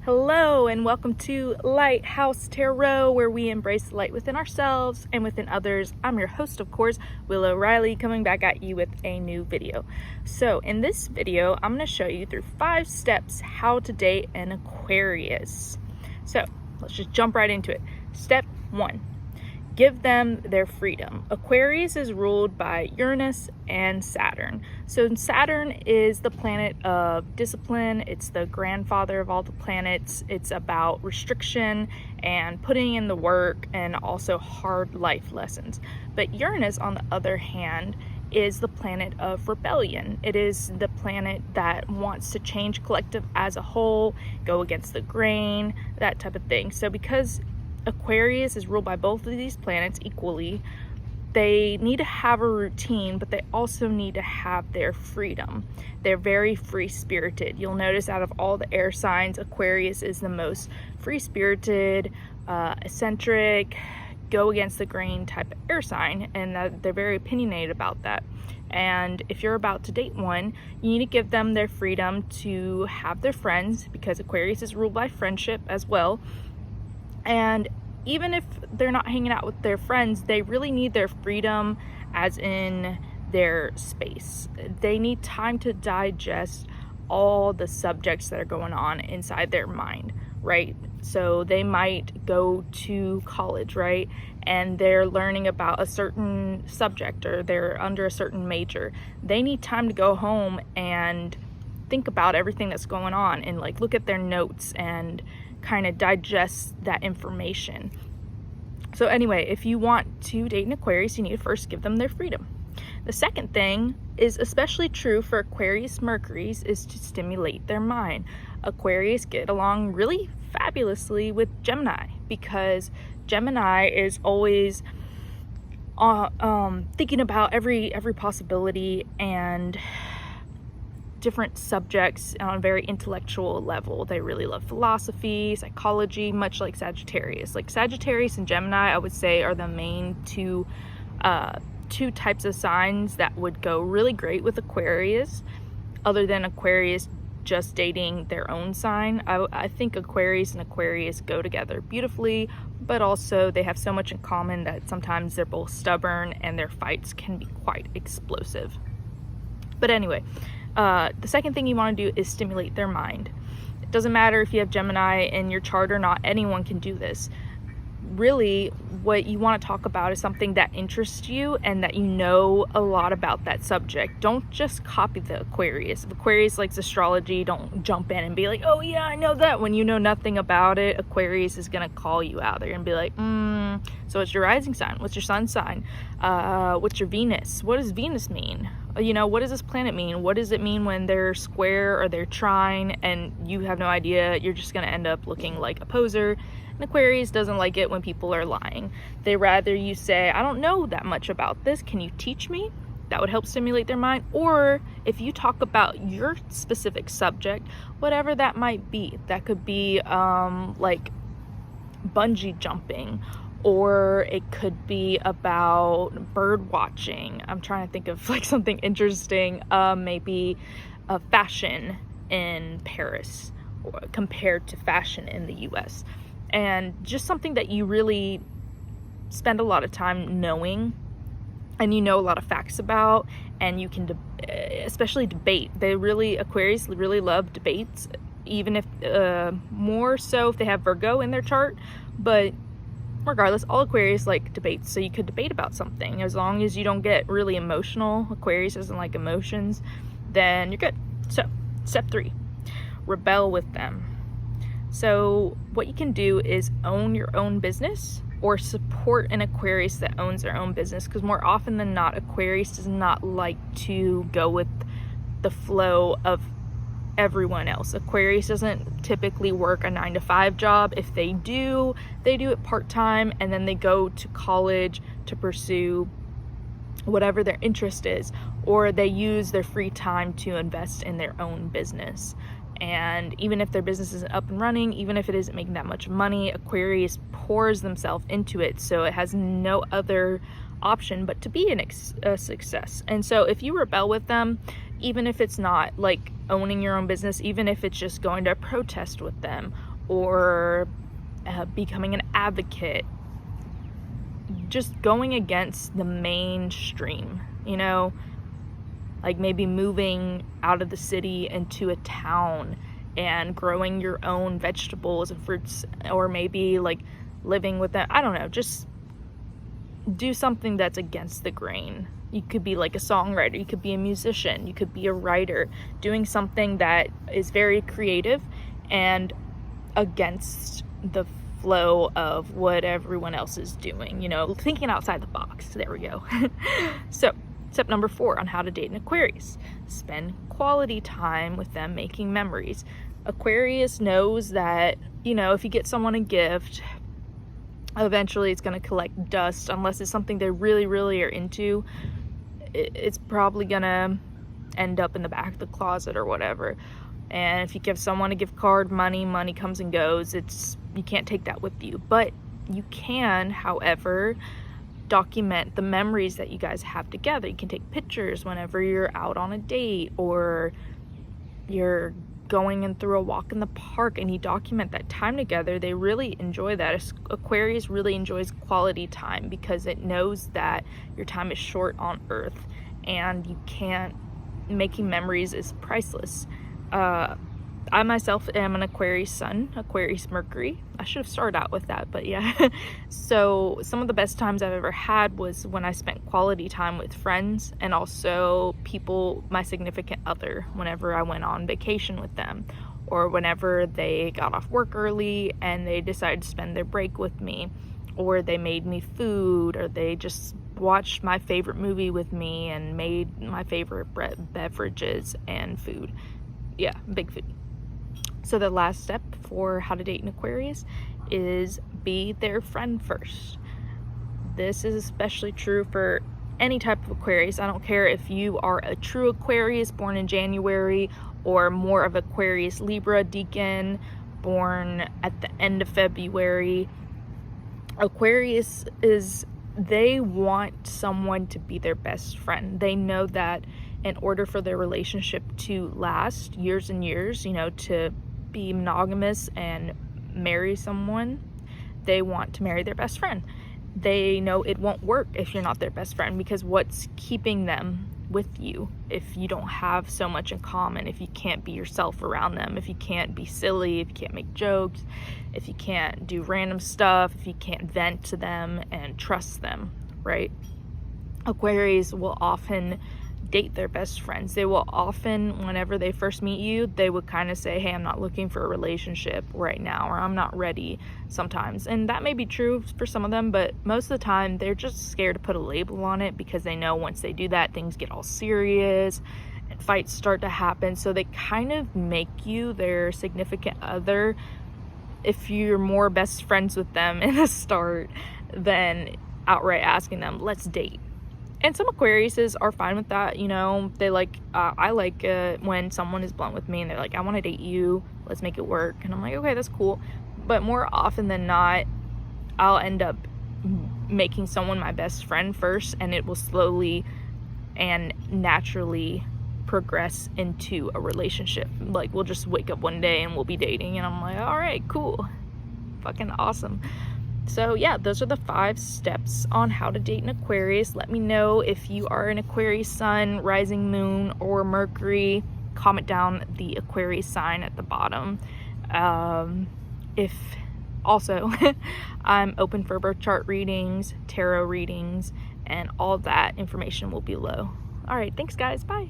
Hello and welcome to Lighthouse Tarot, where we embrace the light within ourselves and within others. I'm your host, of course, Willow Riley, coming back at you with a new video. So in this video, I'm going to show you through 5 steps how to date an Aquarius. So let's just jump right into it. Step 1. Give them their freedom. Aquarius is ruled by Uranus and Saturn. So Saturn is the planet of discipline. It's the grandfather of all the planets. It's about restriction and putting in the work and also hard life lessons. But Uranus, on the other hand, is the planet of rebellion. It is the planet that wants to change collective as a whole, go against the grain, that type of thing. So because Aquarius is ruled by both of these planets equally, they need to have a routine, but they also need to have their freedom. They're very free-spirited. You'll notice out of all the air signs, Aquarius is the most free-spirited, eccentric, go against the grain type of air sign, and they're very opinionated about that. And if you're about to date one, you need to give them their freedom to have their friends, because Aquarius is ruled by friendship as well. And even if they're not hanging out with their friends, they really need their freedom, as in their space. They need time to digest all the subjects that are going on inside their mind, right? So they might go to college, right? And they're learning about a certain subject, or they're under a certain major. They need time to go home and think about everything that's going on and like look at their notes and kind of digest that information. So anyway, if you want to date an Aquarius, you need to first give them their freedom. The second thing is especially true for Aquarius Mercuries, is to stimulate their mind. Aquarius get along really fabulously with Gemini, because Gemini is always thinking about every possibility and different subjects on a very intellectual level. They really love philosophy, psychology, much like Sagittarius. Like Sagittarius and Gemini, I would say, are the main two types of signs that would go really great with Aquarius, other than Aquarius just dating their own sign. I think Aquarius and Aquarius go together beautifully, but also they have so much in common that sometimes they're both stubborn and their fights can be quite explosive. But anyway, the second thing you want to do is stimulate their mind. It doesn't matter if you have Gemini in your chart or not, anyone can do this. Really, what you want to talk about is something that interests you and that you know a lot about that subject. Don't just copy the Aquarius. If Aquarius likes astrology, don't jump in and be like, oh yeah, I know that. When you know nothing about it, Aquarius is going to call you out. They're going to be like, so what's your rising sign? What's your sun sign? What's your Venus? What does Venus mean? You know, what does this planet mean? What does it mean when they're square or they're trine and you have no idea? You're just going to end up looking like a poser. And Aquarius doesn't like it when people are lying. They rather you say, I don't know that much about this. Can you teach me? That would help stimulate their mind. Or if you talk about your specific subject, whatever that might be, that could be like bungee jumping, or it could be about bird watching. I'm trying to think of like something interesting, maybe fashion in Paris compared to fashion in the US. And just something that you really spend a lot of time knowing and you know a lot of facts about, and you can especially debate. Aquarius really love debates, even if more so if they have Virgo in their chart. But regardless, all Aquarius like debates, so you could debate about something. As long as you don't get really emotional, Aquarius doesn't like emotions, then you're good. So step 3, rebel with them. So what you can do is own your own business or support an Aquarius that owns their own business, because more often than not, Aquarius does not like to go with the flow of everyone else. Aquarius doesn't typically work a 9-to-5 job. If they do, they do it part-time, and then they go to college to pursue whatever their interest is, or they use their free time to invest in their own business. And even if their business isn't up and running, even if it isn't making that much money, Aquarius pours themselves into it, so it has no other option but to be a success. And so if you rebel with them, even if it's not like owning your own business, even if it's just going to a protest with them or becoming an advocate, just going against the mainstream, you know, like maybe moving out of the city into a town and growing your own vegetables and fruits, or maybe like living with them. I don't know, just do something that's against the grain. You could be like a songwriter, you could be a musician, you could be a writer, doing something that is very creative and against the flow of what everyone else is doing, you know, thinking outside the box. There we go. So step number 4 on how to date an Aquarius: spend quality time with them, making memories. Aquarius knows that, you know, if you get someone a gift, eventually it's going to collect dust. Unless it's something they really, really are into, it's probably going to end up in the back of the closet or whatever. And if you give someone a gift card, money comes and goes. You can't take that with you. But you can, however, document the memories that you guys have together. You can take pictures whenever you're out on a date, or you're going in through a walk in the park, and you document that time together. They really enjoy that. Aquarius really enjoys quality time because it knows that your time is short on Earth, and making memories is priceless. I myself am an Aquarius sun, Aquarius Mercury. I should have started out with that, but yeah. So some of the best times I've ever had was when I spent quality time with friends, and also people, my significant other, whenever I went on vacation with them, or whenever they got off work early and they decided to spend their break with me, or they made me food, or they just watched my favorite movie with me and made my favorite beverages and food. Yeah, big food. So the last step for how to date an Aquarius is be their friend first. This is especially true for any type of Aquarius. I don't care if you are a true Aquarius born in January, or more of Aquarius Libra Deacon born at the end of February. Aquarius they want someone to be their best friend. They know that in order for their relationship to last years and years, you know, to be monogamous and marry someone, they want to marry their best friend. They know it won't work if you're not their best friend, because what's keeping them with you if you don't have so much in common, if you can't be yourself around them, if you can't be silly, if you can't make jokes, if you can't do random stuff, if you can't vent to them and trust them, right? Aquarius will often date their best friends. They will often, whenever they first meet you, they would kind of say, hey, I'm not looking for a relationship right now, or I'm not ready sometimes. And that may be true for some of them, but most of the time they're just scared to put a label on it, because they know once they do that, things get all serious and fights start to happen. So they kind of make you their significant other if you're more best friends with them in the start than outright asking them, let's date. And some Aquariuses are fine with that, you know. They like, I like when someone is blunt with me and they're like, I want to date you, let's make it work. And I'm like, okay, that's cool. But more often than not, I'll end up making someone my best friend first, and it will slowly and naturally progress into a relationship. Like, we'll just wake up one day and we'll be dating, and I'm like, all right, cool, fucking awesome. So yeah, those are the 5 steps on how to date an Aquarius. Let me know if you are an Aquarius sun, rising moon, or Mercury. Comment down the Aquarius sign at the bottom. If also, I'm open for birth chart readings, tarot readings, and all that information will be below. All right, thanks guys, bye.